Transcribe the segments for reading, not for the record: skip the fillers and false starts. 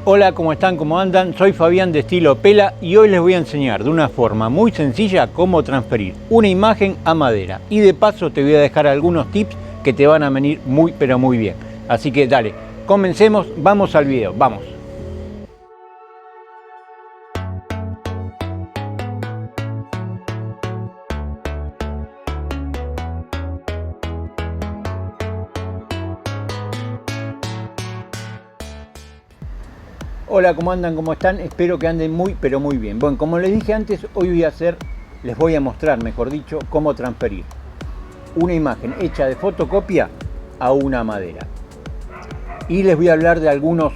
Hola, ¿cómo están? ¿Cómo andan? Soy Fabián de Estilo Pela y hoy les voy a enseñar de una forma muy sencilla cómo transferir una imagen a madera. Y de paso te voy a dejar algunos tips que te van a venir muy pero muy bien. Así que dale, comencemos, vamos al video, vamos. Hola, ¿cómo andan? ¿Cómo están? Espero que anden muy pero muy bien. Bueno, como les dije antes, hoy les voy a mostrar, mejor dicho, cómo transferir una imagen hecha de fotocopia a una madera. Y les voy a hablar de algunos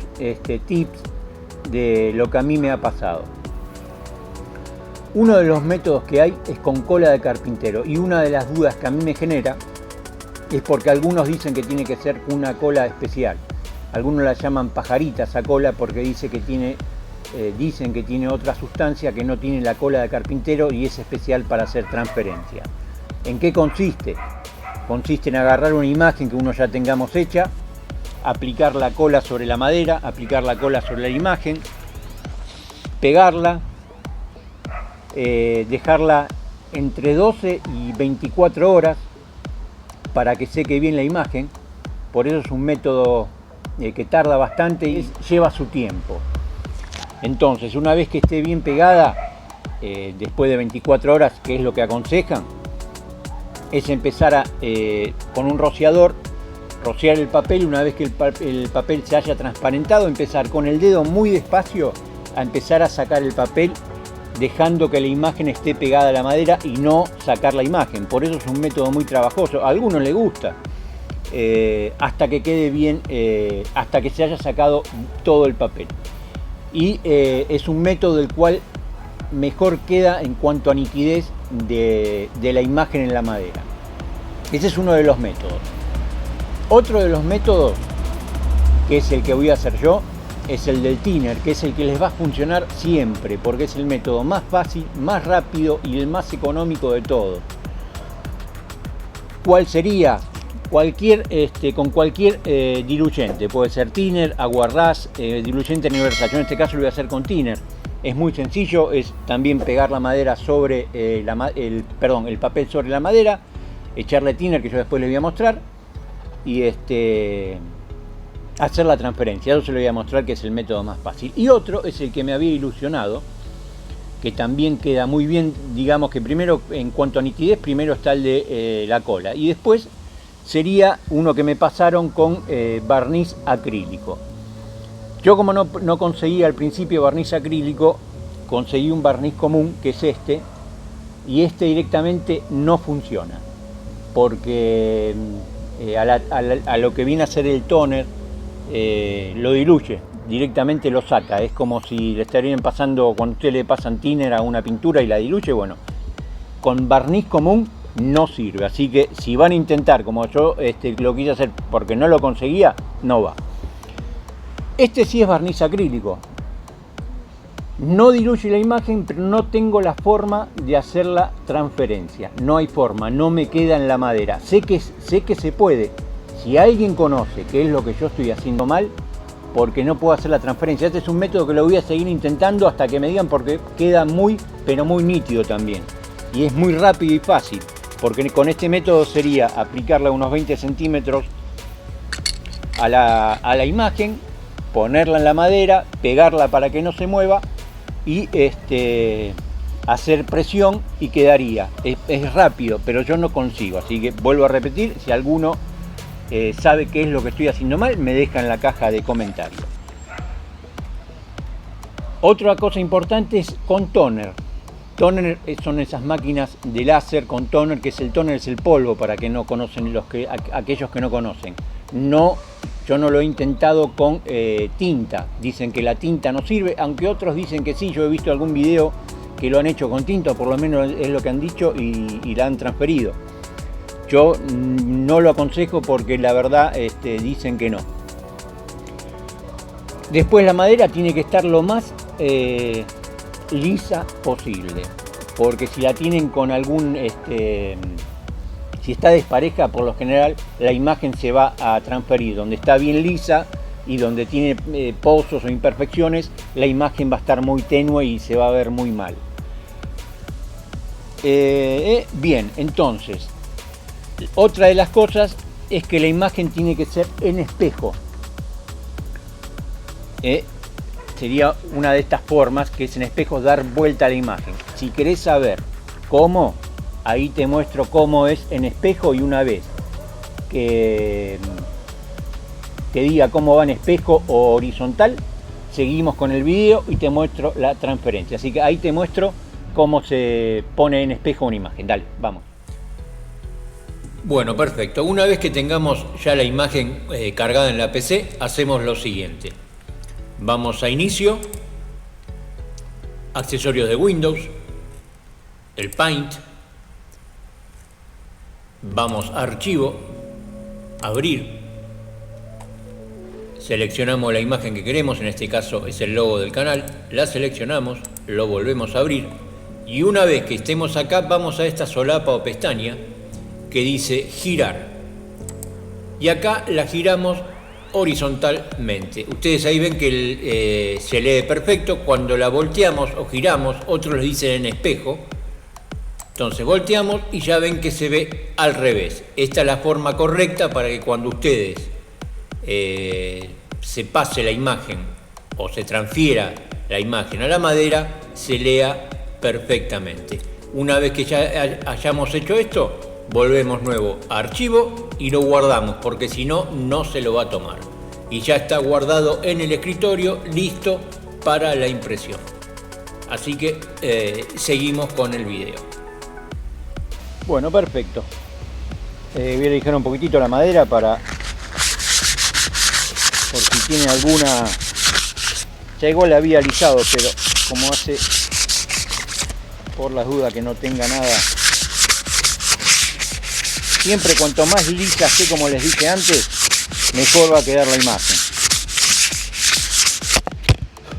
tips de lo que a mí me ha pasado. Uno de los métodos que hay es con cola de carpintero, y una de las dudas que a mí me genera es porque algunos dicen que tiene que ser una cola especial. Algunos la llaman pajarita esa cola porque dicen que tiene otra sustancia que no tiene la cola de carpintero y es especial para hacer transferencia. ¿En qué consiste? Consiste en agarrar una imagen que uno ya tengamos hecha, aplicar la cola sobre la madera, aplicar la cola sobre la imagen, pegarla, dejarla entre 12 y 24 horas para que seque bien la imagen. Por eso es un método que tarda bastante y lleva su tiempo. Entonces, una vez que esté bien pegada, después de 24 horas, que es lo que aconsejan, es empezar con un rociador, rociar el papel. Una vez que el papel se haya transparentado, empezar con el dedo muy despacio a empezar a sacar el papel, dejando que la imagen esté pegada a la madera y no sacar la imagen. Por eso es un método muy trabajoso. A algunos les gusta. Hasta que quede bien, hasta que se haya sacado todo el papel. Y es un método del cual mejor queda en cuanto a nitidez de la imagen en la madera. Ese es uno de los métodos. Otro de los métodos, que es el que voy a hacer yo, es el del thinner, que es el que les va a funcionar siempre, porque es el método más fácil, más rápido y el más económico de todos. ¿Cuál sería? Con cualquier diluyente, puede ser thinner, aguarrás, diluyente universal. Yo en este caso lo voy a hacer con thinner. Es muy sencillo, es también pegar la madera sobre el papel sobre la madera, echarle thinner, que yo después les voy a mostrar, y hacer la transferencia. Eso se lo voy a mostrar, que es el método más fácil. Y otro es el que me había ilusionado, que también queda muy bien. Digamos que primero, en cuanto a nitidez, primero está el de la cola, y después sería uno que me pasaron con barniz acrílico. Yo, como no conseguí al principio barniz acrílico, conseguí un barniz común, que es este, y este directamente no funciona, porque a lo que viene a ser el toner, lo diluye, directamente lo saca. Es como si le estarían pasando, cuando ustedes le pasan thinner a una pintura y la diluye. Bueno, con barniz común no sirve. Así que si van a intentar, como yo lo quise hacer porque no lo conseguía, no va. Este sí es barniz acrílico, no diluye la imagen, pero no tengo la forma de hacer la transferencia. No hay forma, no me queda en la madera. Sé que se puede. Si alguien conoce qué es lo que yo estoy haciendo mal, porque no puedo hacer la transferencia, este es un método que lo voy a seguir intentando hasta que me digan, porque queda muy pero muy nítido también, y es muy rápido y fácil. Porque con este método sería aplicarle unos 20 centímetros a la imagen, ponerla en la madera, pegarla para que no se mueva y hacer presión, y quedaría. Es rápido, pero yo no consigo. Así que vuelvo a repetir, si alguno sabe qué es lo que estoy haciendo mal, me deja en la caja de comentarios. Otra cosa importante es con toner. Toner son esas máquinas de láser con toner, que es el toner, es el polvo, para que no conocen, aquellos que no conocen. Yo no lo he intentado con tinta. Dicen que la tinta no sirve, aunque otros dicen que sí. Yo he visto algún video que lo han hecho con tinta, o por lo menos es lo que han dicho, y la han transferido. Yo no lo aconsejo porque la verdad dicen que no. Después, la madera tiene que estar lo más lisa posible, porque si la tienen con algún si está despareja, por lo general la imagen se va a transferir. Donde está bien lisa, y donde tiene pozos o imperfecciones, la imagen va a estar muy tenue y se va a ver muy mal. Bien, entonces, otra de las cosas es que la imagen tiene que ser en espejo. Sería una de estas formas, que es en espejo, dar vuelta a la imagen. Si querés saber cómo, ahí te muestro cómo es en espejo, y una vez que te diga cómo va en espejo o horizontal, seguimos con el video y te muestro la transferencia. Así que ahí te muestro cómo se pone en espejo una imagen. Dale, vamos. Bueno, perfecto. Una vez que tengamos ya la imagen cargada en la PC, hacemos lo siguiente. Vamos a Inicio, Accesorios de Windows, el Paint, vamos a Archivo, Abrir, seleccionamos la imagen que queremos, en este caso es el logo del canal, la seleccionamos, lo volvemos a abrir, y una vez que estemos acá vamos a esta solapa o pestaña que dice Girar, y acá la giramos horizontalmente. Ustedes ahí ven que se lee perfecto. Cuando la volteamos o giramos, otros le dicen en espejo, entonces volteamos y ya ven que se ve al revés. Esta es la forma correcta para que cuando ustedes se pase la imagen o se transfiera la imagen a la madera, se lea perfectamente. Una vez que ya hayamos hecho esto, volvemos nuevo a Archivo y lo guardamos, porque si no, no se lo va a tomar. Y ya está guardado en el escritorio, listo para la impresión. Así que seguimos con el video. Bueno, perfecto. Voy a lijar un poquitito la madera por si tiene alguna... Ya igual la había alisado, pero como hace, por las dudas que no tenga nada. Siempre cuanto más lisa esté, como les dije antes, mejor va a quedar la imagen.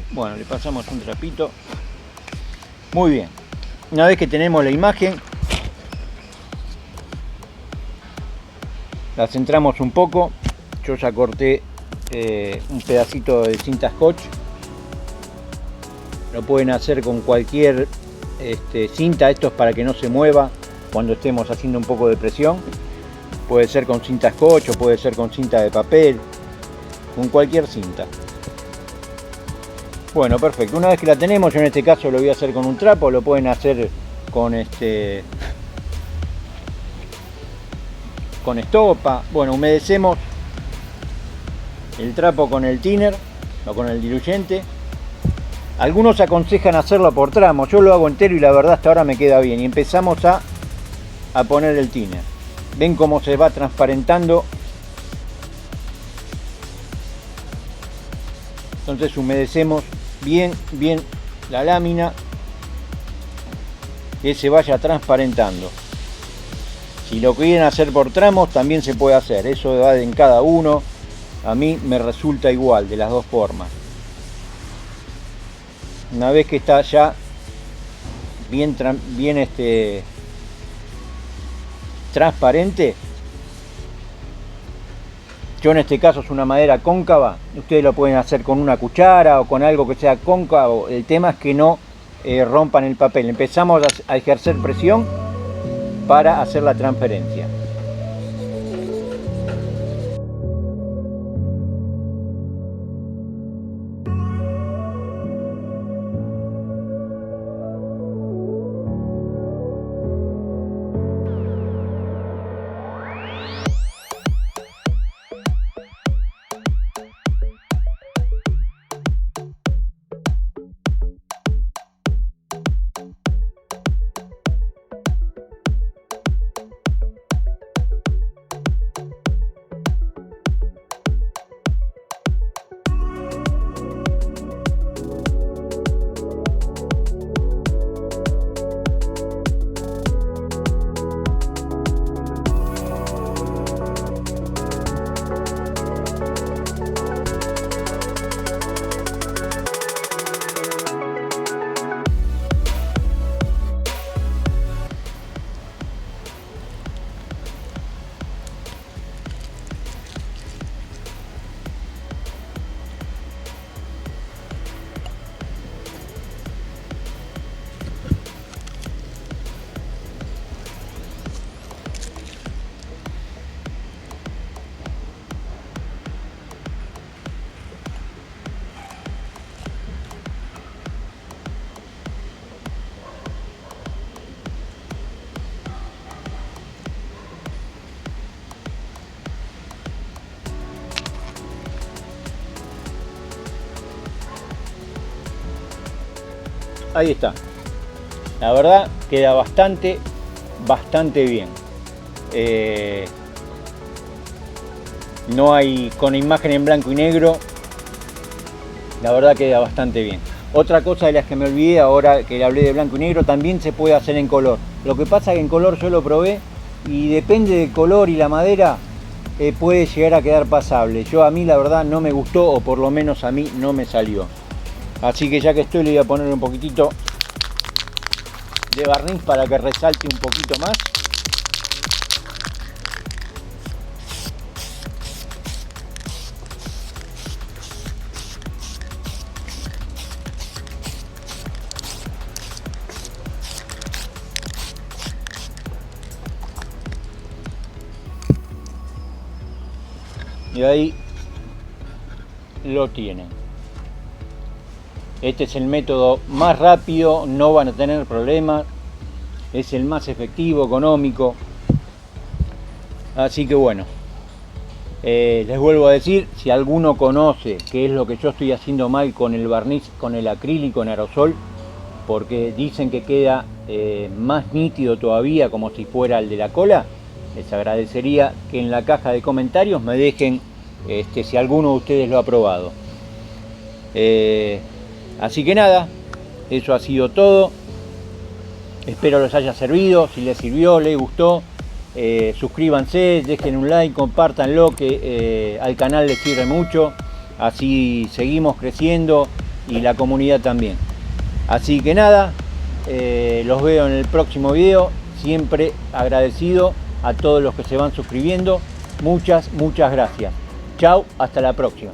Bueno, le pasamos un trapito. Muy bien. Una vez que tenemos la imagen, la centramos un poco. Yo ya corté un pedacito de cinta scotch. Lo pueden hacer con cualquier cinta. Esto es para que no se mueva cuando estemos haciendo un poco de presión. Puede ser con cinta scotch o puede ser con cinta de papel, con cualquier cinta. Bueno, perfecto. Una vez que la tenemos, yo en este caso lo voy a hacer con un trapo. Lo pueden hacer con con estopa. Bueno, humedecemos el trapo con el thinner o con el diluyente. Algunos aconsejan hacerlo por tramos. Yo lo hago entero y la verdad hasta ahora me queda bien. Y empezamos a poner el thinner. Ven cómo se va transparentando. Entonces humedecemos bien la lámina, que se vaya transparentando. Si lo quieren hacer por tramos también se puede hacer. Eso va en cada uno. A mí me resulta igual de las dos formas. Una vez que está ya bien transparente, yo en este caso es una madera cóncava, ustedes lo pueden hacer con una cuchara o con algo que sea cóncavo. El tema es que no rompan el papel. Empezamos a ejercer presión para hacer la transferencia. ahí está. La verdad queda bastante bien. No hay con imagen en blanco y negro. La verdad queda bastante bien. Otra cosa de las que me olvidé ahora que le hablé de blanco y negro, también se puede hacer en color. Lo que pasa es que en color yo lo probé y depende del color y la madera puede llegar a quedar pasable. A mí la verdad no me gustó, o por lo menos a mí no me salió. Así que ya que estoy, le voy a poner un poquitito de barniz para que resalte un poquito más. Y ahí lo tienen. Este es el método más rápido, no van a tener problemas, es el más efectivo, económico. Así que bueno, les vuelvo a decir, si alguno conoce qué es lo que yo estoy haciendo mal con el barniz, con el acrílico en aerosol, porque dicen que queda más nítido todavía, como si fuera el de la cola, les agradecería que en la caja de comentarios me dejen si alguno de ustedes lo ha probado. Así que nada, eso ha sido todo. Espero les haya servido. Si les sirvió, les gustó, suscríbanse, dejen un like, compártanlo, que al canal les sirve mucho. Así seguimos creciendo y la comunidad también. Así que nada, los veo en el próximo video. Siempre agradecido a todos los que se van suscribiendo. Muchas gracias. Chao, hasta la próxima.